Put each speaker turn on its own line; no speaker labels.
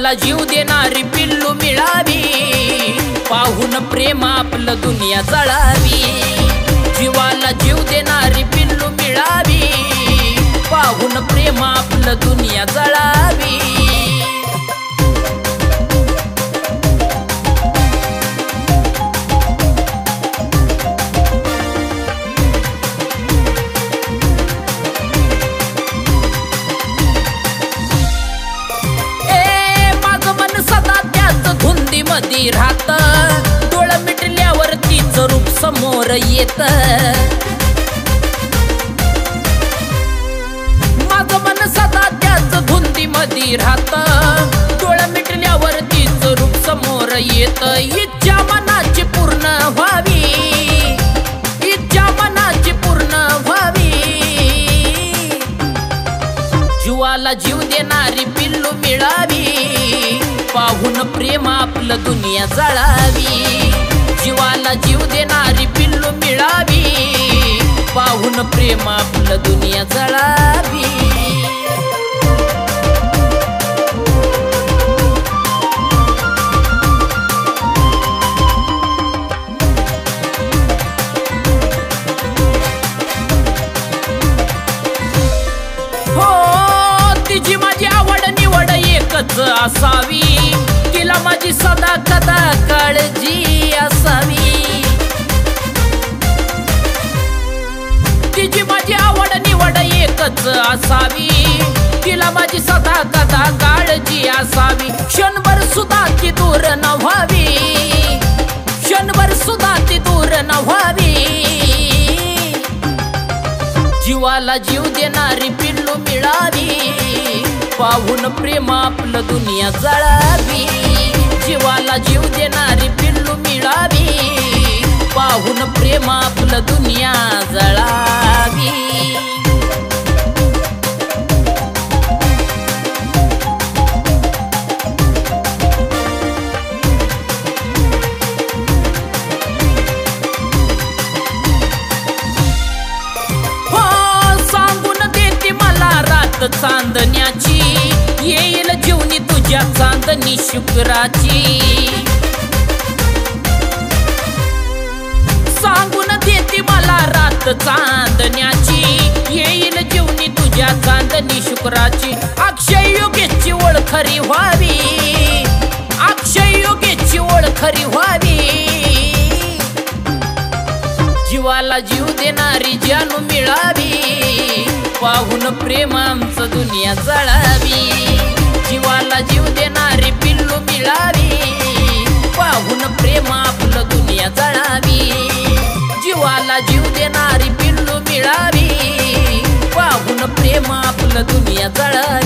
जीवाला जीव देणारी पिल्लू मिळावी, पाहून प्रेम आपलं दुनिया जळावी। जीवाला जीव देणारी पिल्लू मिळावी, पाहून प्रेम आपलं दुनिया जळावी। मध्ये राहत डोळ मिटल्यावर तिचं रूप समोर येत। माझं मन सदा त्याच धुंदी मध्ये राहत, डोळ मिटल्यावर तिचं रूप समोर येत। इच्छा मनाची पूर्ण व्हावी, इच्छा मनाची पूर्ण व्हावी। जीवाला जीव देणारी पिल्लू मिळावी, पाहून प्रेम आपलं दुनिया जळावी। जीवाला जीव देणारी पिल्लू मिळावी, पाहून प्रेम आपलं दुनिया जळावी। हो तिची माझी आवड निवड एकच असावी, तिला माझी सदा कदा काळजी असावी। तिची माझी आवड निवड एकच असावी, तिला माझी सदा कदा काळजी असावी। क्षणभर सुद्धा ती दूर न व्हावी, क्षणभर सुद्धा ती दूर न व्हावी। जीवाला जीव देणारी पिल्लू मिळावी, पाहून प्रेम आपलं दुनिया जळावी। जीवाला जीव देणारी पिल्लू मिळावी, पाहून प्रेम आपलं दुनिया जळावी। चांदण्याची येईल जीवनी तुझ्या चांदणी शुक्राची। सांगून देती मला रात चांदण्याची, येईल जीवनी तुझ्या चांदणी शुक्राची। अक्षय योगेची ओळ खरी व्हावी, अक्षय योगेची ओळ खरी व्हावी। जीवाला जीव देणारी जानू मिळावी, पाहून प्रेम आमचं दुनिया जळावी। जीवाला जीव देणारी पिल्लू मिळावी, पाहून प्रेम आपलं दुनिया जळावी। जीवाला जीव देणारी पिल्लू मिळावी, पाहून प्रेम आपलं दुनिया जळावी।